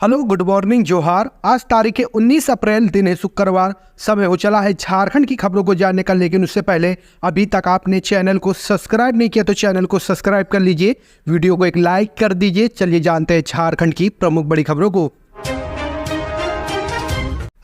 Hello, good morning, जोहार। आज तारीख है 19 अप्रैल, दिन है शुक्रवार। समय हो चला है झारखंड की खबरों को जानने का, लेकिन उससे पहले अभी तक आपने चैनल को सब्सक्राइब नहीं किया तो चैनल को सब्सक्राइब कर लीजिए, वीडियो को एक लाइक कर दीजिए। चलिए जानते हैं झारखंड की प्रमुख बड़ी खबरों को।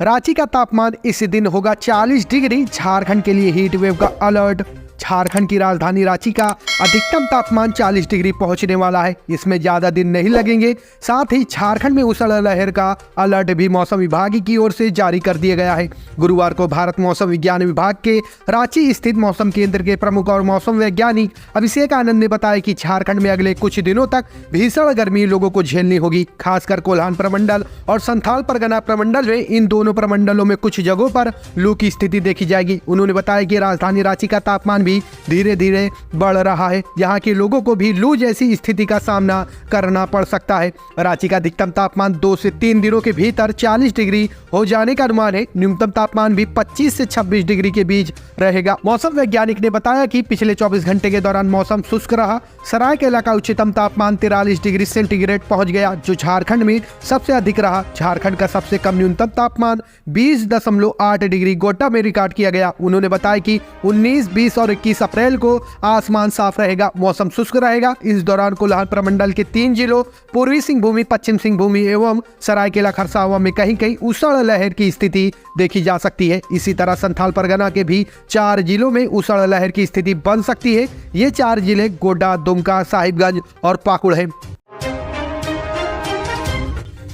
रांची का तापमान इस दिन होगा 40 डिग्री। झारखंड के लिए हीट वेव का अलर्ट। झारखंड की राजधानी रांची का अधिकतम तापमान 40 डिग्री पहुंचने वाला है। इसमें ज्यादा दिन नहीं लगेंगे। साथ ही झारखंड में उषण लहर का अलर्ट भी मौसम विभाग की ओर से जारी कर दिया गया है। गुरुवार को भारत मौसम विज्ञान विभाग के रांची स्थित मौसम केंद्र के प्रमुख और मौसम वैज्ञानिक अभिषेक आनंद ने बताया कि झारखंड में अगले कुछ दिनों तक भीषण गर्मी लोगों को झेलनी होगी। खासकर कोल्हान प्रमंडल और संथाल परगना प्रमंडल में, इन दोनों प्रमंडलों में कुछ जगहों पर लू की स्थिति देखी जाएगी। उन्होंने बताया कि राजधानी रांची का तापमान भी धीरे धीरे बढ़ रहा है। यहाँ के लोगों को भी लू जैसी स्थिति का सामना करना पड़ सकता है। रांची का अधिकतम तापमान 2 से 3 दिनों के भीतर 40 डिग्री हो जाने का अनुमान है। न्यूनतम तापमान भी 25 से 26 डिग्री के बीच रहेगा। मौसम वैज्ञानिक ने बताया कि पिछले 24 घंटे के दौरान मौसम शुष्क रहा। सरायकेला का उच्चतम तापमान 43 डिग्री सेंटीग्रेड पहुंच गया, जो झारखंड में सबसे अधिक रहा। झारखंड का सबसे कम न्यूनतम तापमान 20.8 डिग्री गोड्डा में रिकॉर्ड किया गया। उन्होंने बताया कि 19, 20 और 21 अप्रैल को आसमान साफ रहेगा, मौसम शुष्क रहेगा। इस दौरान कोल्हान प्रमंडल के 3 जिलों पूर्वी सिंहभूमि, पश्चिम सिंहभूमि एवं सरायकेला खरसावां में कहीं कहीं उषण लहर की स्थिति देखी जा सकती है। इसी तरह संथाल परगना के भी 4 जिलों में उषण लहर की स्थिति बन सकती है। ये 4 जिले गोड्डा, दुमका, साहिबगंज और पाकुड़ है।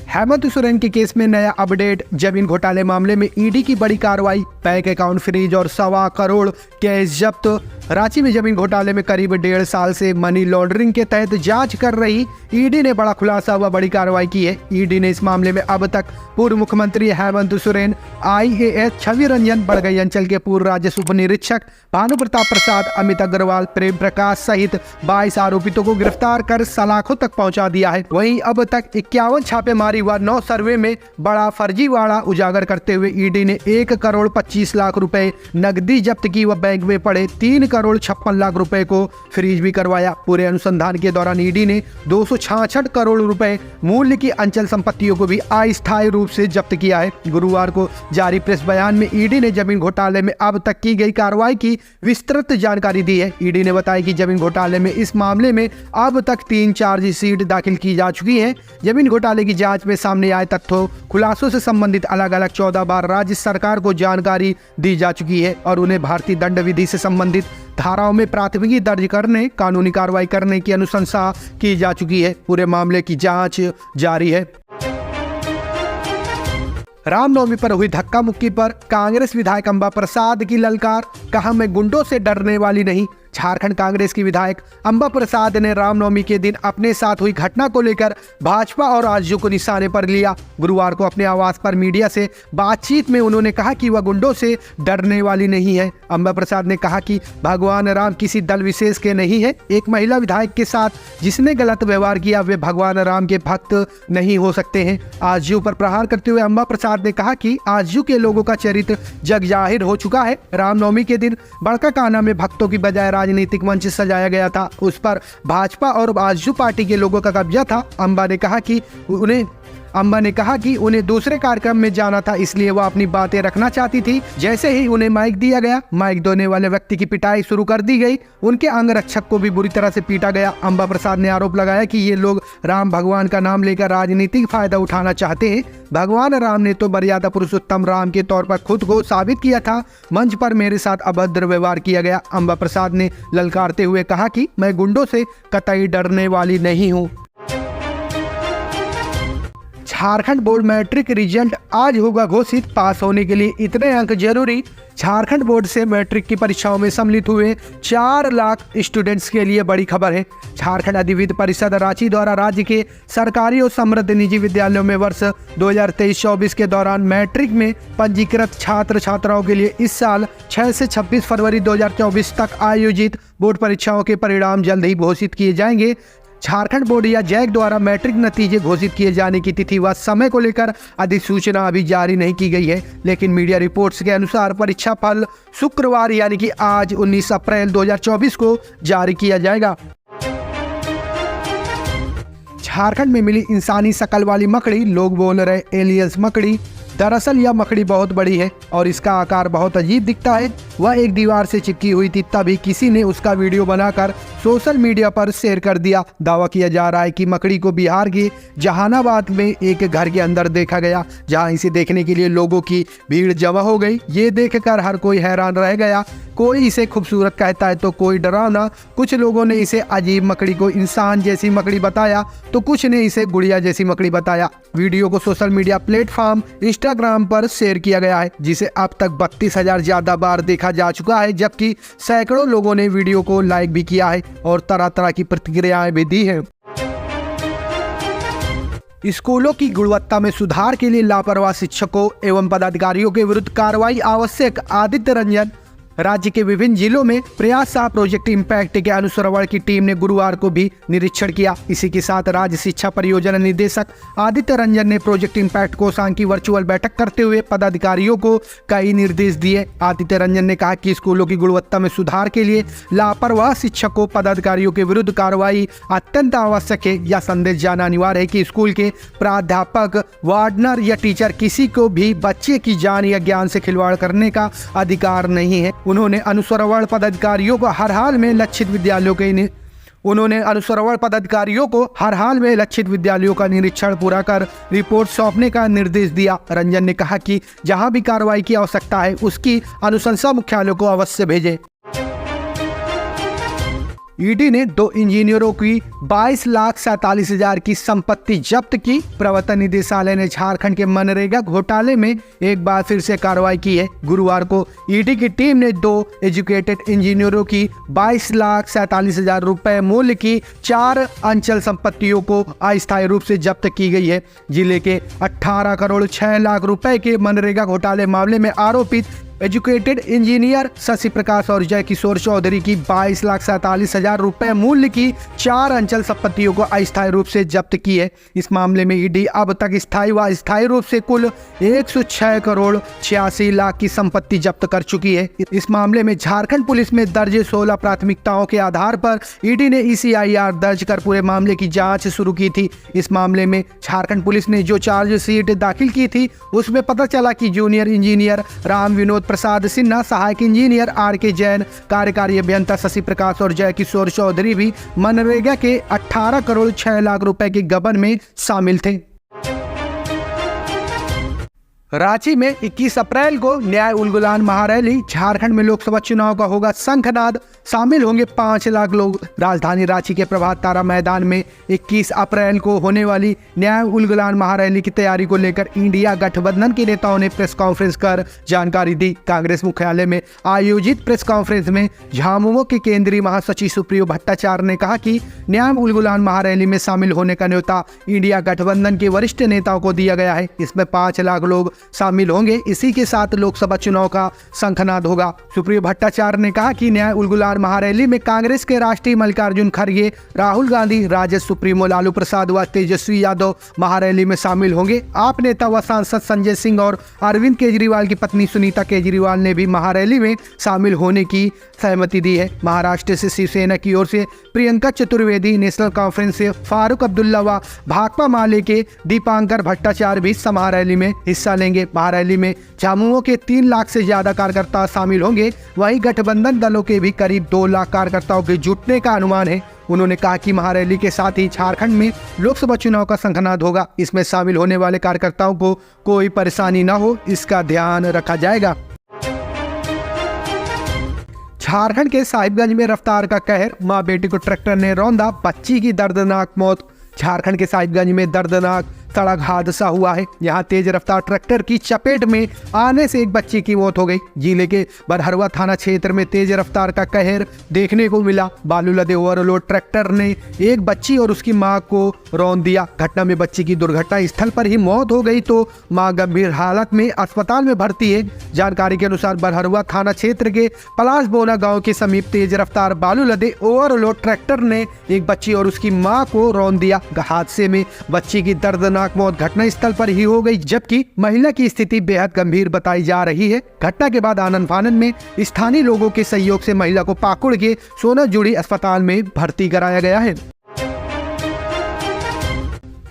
हेमंत सोरेन के केस में नया अपडेट। जमीन घोटाले मामले में ईडी की बड़ी कार्रवाई। बैंक अकाउंट फ्रीज और 1.25 करोड़ कैश जब्त। रांची में जमीन घोटाले में करीब 1.5 साल से मनी लॉन्ड्रिंग के तहत जांच कर रही ईडी ने बड़ा खुलासा व बड़ी कार्रवाई की है। ईडी ने इस मामले में अब तक पूर्व मुख्यमंत्री हेमंत सोरेन, IAS छवि रंजन, बड़गई अंचल के पूर्व राजस्व उप निरीक्षक भानु प्रताप प्रसाद, अमित अग्रवाल, प्रेम प्रकाश सहित 22 आरोपितों को गिरफ्तार कर सलाखों तक पहुंचा दिया है। वहीं अब तक 51 छापेमारी व 9 सर्वे में बड़ा फर्जीवाड़ा उजागर करते हुए ईडी ने 1 करोड़ 25 लाख रुपए नकदी जब्त की व बैंक में पड़े 3 करोड़ 56 लाख रुपए को फ्रीज भी करवाया। पूरे अनुसंधान के दौरान ईडी ने 266 करोड़ रुपए मूल्य की अंचल संपत्तियों को भी अस्थायी रूप से जब्त किया है। गुरुवार को जारी प्रेस बयान में ईडी ने जमीन घोटाले में अब तक की गई कार्रवाई की विस्तृत जानकारी दी है। ईडी ने बताया कि जमीन घोटाले में इस मामले में अब तक 3 चार्जशीट दाखिल की जा चुकी है। जमीन घोटाले की जांच में सामने आए तथ्यों खुलासों से संबंधित अलग अलग 14 बार राज्य सरकार को जानकारी दी जा चुकी है और उन्हें भारतीय दंड विधि से संबंधित धाराओं में प्राथमिकी दर्ज करने, कानूनी कार्रवाई करने की अनुशंसा की जा चुकी है। पूरे मामले की जांच जारी है। रामनवमी पर हुई धक्का मुक्की पर कांग्रेस विधायक अंबा प्रसाद की ललकार। कहा, मैं गुंडों से डरने वाली नहीं। झारखंड कांग्रेस की विधायक अंबा प्रसाद ने रामनवमी के दिन अपने साथ हुई घटना को लेकर भाजपा और आरजेडी को निशाने पर लिया। गुरुवार को अपने आवास पर मीडिया से बातचीत में उन्होंने कहा कि वह गुंडों से डरने वाली नहीं है। अंबा प्रसाद ने कहा कि भगवान राम किसी दल विशेष के नहीं है। एक महिला विधायक के साथ जिसने गलत व्यवहार किया वे भगवान राम के भक्त नहीं हो सकते हैं। आरजेडी पर प्रहार करते हुए अंबा प्रसाद ने कहा कि आरजेडी के लोगों का चरित्र जग जाहिर हो चुका है। रामनवमी के दिन बड़का काना में भक्तों की बजाय राजनीतिक मंच सजाया गया था, उस पर भाजपा और आरजेडी पार्टी के लोगों का कब्जा था। अंबा ने कहा कि उन्हें दूसरे कार्यक्रम में जाना था, इसलिए वह अपनी बातें रखना चाहती थी। जैसे ही उन्हें माइक दिया गया, माइक देने वाले व्यक्ति की पिटाई शुरू कर दी गई। उनके अंगरक्षक को भी बुरी तरह से पीटा गया। अंबा प्रसाद ने आरोप लगाया कि ये लोग राम भगवान का नाम लेकर राजनीतिक फायदा उठाना चाहते हैं। भगवान राम ने तो मर्यादा पुरुषोत्तम राम के तौर पर खुद को साबित किया था। मंच पर मेरे साथ अभद्र व्यवहार किया गया। अंबा प्रसाद ने ललकारते हुए कहा कि मैं गुंडों से कतई डरने वाली नहीं हूँ। झारखंड बोर्ड मैट्रिक रिजल्ट आज होगा घोषित। पास होने के लिए इतने अंक जरूरी। झारखंड बोर्ड से मैट्रिक की परीक्षाओं में सम्मिलित हुए 4 लाख स्टूडेंट्स के लिए बड़ी खबर है। झारखंड अधिविद्य परिषद रांची द्वारा राज्य के सरकारी और समृद्ध निजी विद्यालयों में वर्ष 2023-24 के दौरान मैट्रिक में पंजीकृत छात्र छात्राओं के लिए इस साल 6 से 26 फरवरी 2024 तक आयोजित बोर्ड परीक्षाओं के परिणाम जल्द ही घोषित किए जाएंगे। झारखंड बोर्ड या जैक द्वारा मैट्रिक नतीजे घोषित किए जाने की तिथि व समय को लेकर अधिसूचना अभी जारी नहीं की गई है, लेकिन मीडिया रिपोर्ट्स के अनुसार परीक्षा फल शुक्रवार यानी कि आज 19 अप्रैल 2024 को जारी किया जाएगा। झारखंड में मिली इंसानी शकल वाली मकड़ी, लोग बोल रहे एलियंस मकड़ी। दरअसल यह मकड़ी बहुत बड़ी है और इसका आकार बहुत अजीब दिखता है। वह एक दीवार से चिपकी हुई थी, तभी किसी ने उसका वीडियो बनाकर सोशल मीडिया पर शेयर कर दिया। दावा किया जा रहा है कि मकड़ी को बिहार के जहानाबाद में एक घर के अंदर देखा गया, जहां इसे देखने के लिए लोगों की भीड़ जमा हो गई। ये देखकर हर कोई हैरान रह गया। कोई इसे खूबसूरत कहता है तो कोई डरावना। कुछ लोगों ने इसे अजीब मकड़ी को इंसान जैसी मकड़ी बताया तो कुछ ने इसे गुड़िया जैसी मकड़ी बताया। वीडियो को सोशल मीडिया प्लेटफॉर्म इंस्टाग्राम पर शेयर किया गया है, जिसे अब तक 32,000 ज्यादा बार देखा जा चुका है, जबकि सैकड़ों लोगों ने वीडियो को लाइक भी किया है और तरह तरह की प्रतिक्रियाएं भी दी हैं। स्कूलों की गुणवत्ता में सुधार के लिए लापरवाह शिक्षकों एवं पदाधिकारियों के विरुद्ध कार्रवाई आवश्यक। आदित्य रंजन। राज्य के विभिन्न जिलों में प्रयास सा प्रोजेक्ट इम्पैक्ट के अनुश्रवण की टीम ने गुरुवार को भी निरीक्षण किया। इसी के साथ राज्य शिक्षा परियोजना निदेशक आदित्य रंजन ने प्रोजेक्ट इम्पैक्ट कोषांग की वर्चुअल बैठक करते हुए पदाधिकारियों को कई निर्देश दिए। आदित्य रंजन ने कहा कि स्कूलों की गुणवत्ता में सुधार के लिए लापरवाह शिक्षकों पदाधिकारियों के विरुद्ध कार्रवाई अत्यंत आवश्यक है। यह संदेश जाना अनिवार्य है कि स्कूल के प्राध्यापक, वार्डनर या टीचर किसी को भी बच्चे की जान या ज्ञान से खिलवाड़ करने का अधिकार नहीं है। उन्होंने अनुश्रवण पदाधिकारियों को हर हाल में लक्षित विद्यालयों का निरीक्षण पूरा कर रिपोर्ट सौंपने का निर्देश दिया। रंजन ने कहा कि जहां भी कार्रवाई की आवश्यकता है उसकी अनुशंसा मुख्यालयों को अवश्य भेजें। ईडी ने 2 इंजीनियरों की 22,47,000 की संपत्ति जब्त की। प्रवर्तन निदेशालय ने झारखंड के मनरेगा घोटाले में एक बार फिर से कार्रवाई की है। गुरुवार को ईडी की टीम ने 2 एजुकेटेड इंजीनियरों की 22,47,000 रुपए मूल्य की 4 अंचल संपत्तियों को अस्थायी रूप से जब्त की गई है। जिले के 18 करोड़ 6 लाख रुपए के मनरेगा घोटाले मामले में आरोपित एजुकेटेड इंजीनियर शशि प्रकाश और जय किशोर चौधरी की 22,47,000 रुपए मूल्य की 4 अंचल संपत्तियों को अस्थायी रूप से जब्त की है। इस मामले में ईडी अब तक स्थायी व अस्थायी रूप से कुल 106 करोड़ 86 लाख की संपत्ति जब्त कर चुकी है। इस मामले में झारखंड पुलिस में दर्ज 16 प्राथमिकताओं के आधार पर ईडी ने ECIR दर्ज कर पूरे मामले की जाँच शुरू की थी। इस मामले में झारखंड पुलिस ने जो चार्जशीट दाखिल की थी उसमें पता चला कि जूनियर इंजीनियर राम विनोद प्रसाद सिन्हा, सहायक इंजीनियर RK जैन, कार्यकारी अभियंता शशि प्रकाश और जय किशोर चौधरी भी मनरेगा के 18 करोड़ 6 लाख रुपए के गबन में शामिल थे। रांची में 21 अप्रैल को न्याय उलगुलान महारैली। झारखंड में लोकसभा चुनाव का होगा शंखनाद, शामिल होंगे 5 लाख लोग। राजधानी रांची के प्रभात तारा मैदान में 21 अप्रैल को होने वाली न्याय उलगुलान महारैली की तैयारी को लेकर इंडिया गठबंधन के नेताओं ने प्रेस कॉन्फ्रेंस कर जानकारी दी। कांग्रेस मुख्यालय में आयोजित प्रेस कॉन्फ्रेंस में झामुमो के केंद्रीय महासचिव सुप्रियो भट्टाचार्य ने कहा कि न्याय उलगुलान महारैली में शामिल होने का न्योता इंडिया गठबंधन के वरिष्ठ नेताओं को दिया गया है। इसमें 5 लाख लोग शामिल होंगे। इसी के साथ लोकसभा चुनाव का शंखनाद होगा। सुप्रियो भट्टाचार्य ने कहा कि न्याय उलगुलान महारैली में कांग्रेस के राष्ट्रीय मल्लिकार्जुन खड़गे, राहुल गांधी, राजद सुप्रीमो लालू प्रसाद व तेजस्वी यादव महारैली में शामिल होंगे। आप नेता व सांसद संजय सिंह और अरविंद केजरीवाल की पत्नी सुनीता केजरीवाल ने भी महारैली में शामिल होने की सहमति दी है। महाराष्ट्र से शिवसेना की ओर से प्रियंका चतुर्वेदी, नेशनल कॉन्फ्रेंस से फारूक अब्दुल्ला व भाकपा माले के दीपांकर भट्टाचार्य भी महारैली में हिस्सा लेंगे। महारैली में झामुमो के 3 लाख से ज्यादा कार्यकर्ता शामिल होंगे। वहीं गठबंधन दलों के भी करीब 2 लाख कार्यकर्ताओं के जुटने का अनुमान है। उन्होंने कहा कि महारैली के साथ ही झारखंड में लोकसभा चुनाव का शंखनाद होगा। इसमें शामिल होने वाले कार्यकर्ताओं को कोई परेशानी न हो, इसका ध्यान रखा जाएगा। झारखंड के साहिबगंज में रफ्तार का कहर, मां बेटी को ट्रैक्टर ने रौंदा, बच्ची की दर्दनाक मौत। झारखंड के साहिबगंज में दर्दनाक सड़क हादसा हुआ है। यहाँ तेज रफ्तार ट्रैक्टर की चपेट में आने से एक बच्चे की मौत हो गई। जिले के बरहरवा थाना क्षेत्र में तेज रफ्तार का कहर देखने को मिला। बालू लदे ओवरलोड ट्रैक्टर ने एक बच्ची और उसकी मां को रौंद दिया। घटना में बच्ची की दुर्घटना स्थल पर ही मौत हो गई तो मां गंभीर हालत में अस्पताल में भर्ती है। जानकारी के अनुसार बरहरवा थाना क्षेत्र के पलाश बोना गाँव के समीप तेज रफ्तार बालू लदे ओवरलोड ट्रैक्टर ने एक बच्ची और उसकी मां को रौंद दिया। हादसे में बच्ची की दर्दनाक मौत घटना स्थल पर ही हो गई, जबकि महिला की स्थिति बेहद गंभीर बताई जा रही है। घटना के बाद आनन फानन में स्थानीय लोगों के सहयोग से महिला को पाकुड़ के सोनाजुड़ी अस्पताल में भर्ती कराया गया है।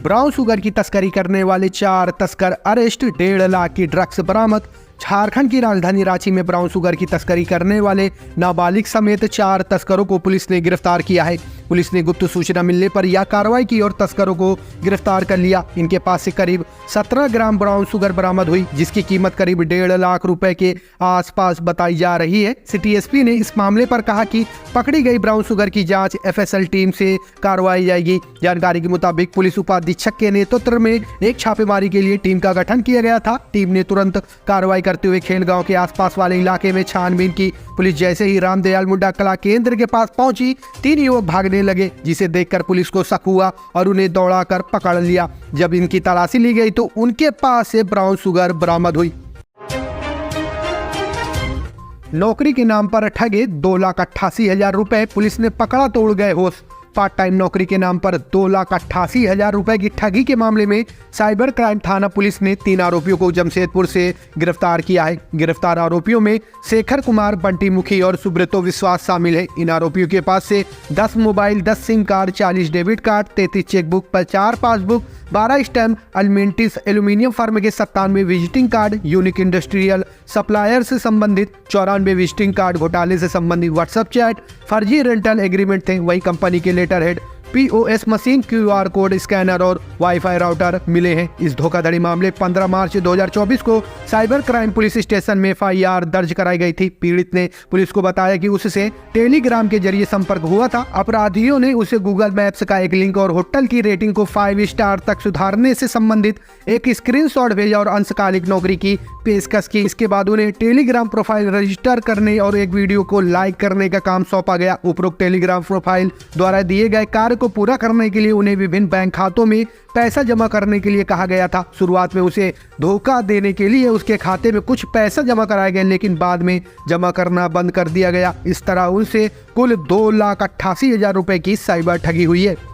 ब्राउन शुगर की तस्करी करने वाले 4 तस्कर अरेस्ट, 1.5 लाख की ड्रग्स बरामद। झारखंड की राजधानी रांची में ब्राउन शुगर की तस्करी करने वाले नाबालिग समेत 4 तस्करों को पुलिस ने गिरफ्तार किया है। पुलिस ने गुप्त सूचना मिलने पर यह कार्रवाई की और तस्करों को गिरफ्तार कर लिया। इनके पास से करीब 17 ग्राम ब्राउन शुगर बरामद हुई, जिसकी कीमत करीब 1.5 लाख रुपए के आसपास बताई जा रही है। सिटी एसपी ने इस मामले पर कहा कि पकड़ी गई ब्राउन शुगर की जांच एफएसएल टीम से करवाई जाएगी। जानकारी के मुताबिक पुलिस उपाधीक्षक के नेतृत्व में एक छापेमारी के लिए टीम का गठन किया गया था। टीम ने तुरंत कार्रवाई करते हुए खेलगांव के आसपास वाले इलाके में छानबीन की। पुलिस जैसे ही रामदयाल मुंडा कला केंद्र के पास पहुंची, 3 युवक भागने लगे, जिसे देखकर पुलिस को शक हुआ और उन्हें दौड़ाकर पकड़ लिया। जब इनकी तलाशी ली गई तो उनके पास से ब्राउन शुगर बरामद हुई। नौकरी के नाम पर ठगे 2,88,000 रुपए, पुलिस ने पकड़ा तोड़ गए होश। पार्ट टाइम नौकरी के नाम पर 2,88,000 रुपए की ठगी के मामले में साइबर क्राइम थाना पुलिस ने 3 आरोपियों को जमशेदपुर से गिरफ्तार किया है। गिरफ्तार आरोपियों में शेखर कुमार, बंटी मुखी और सुब्रतो विश्वास शामिल है। इन आरोपियों के पास से 10 mobile, 10 SIM card, 40 debit card, 33 chequebook, 4 passbook, 12 stamp, Almentis aluminium firm के 97 visiting card, unique industrial supplier से संबंधित 94 विजिटिंग कार्ड, घोटाले से संबंधित व्हाट्सएप चैट, फर्जी रेंटल एग्रीमेंट थे। वही कंपनी के letter head, POS machine, QR code scanner और वाईफाई राउटर मिले हैं। इस धोखाधड़ी मामले 15 मार्च 2024 को साइबर क्राइम पुलिस स्टेशन में FIR दर्ज कराई गई थी। पीड़ित ने पुलिस को बताया कि उससे टेलीग्राम के जरिए संपर्क हुआ था। अपराधियों ने उसे गूगल मैप्स का एक लिंक और होटल की रेटिंग को 5 स्टार तक सुधारने से संबंधित एक स्क्रीनशॉट भेजा और अंशकालिक नौकरी की पेशकश की। इसके बाद उन्हें टेलीग्राम प्रोफाइल रजिस्टर करने और एक वीडियो को लाइक करने का काम सौंपा गया। उपरोक्त टेलीग्राम प्रोफाइल द्वारा दिए गए कार्य को पूरा करने के लिए उन्हें विभिन्न बैंक खातों में पैसा जमा करने के लिए कहा गया था। शुरुआत में उसे धोखा देने के लिए उसके खाते में कुछ पैसा जमा कराए गए, लेकिन बाद में जमा करना बंद कर दिया गया। इस तरह उनसे कुल 2,88,000 रुपए की साइबर ठगी हुई है।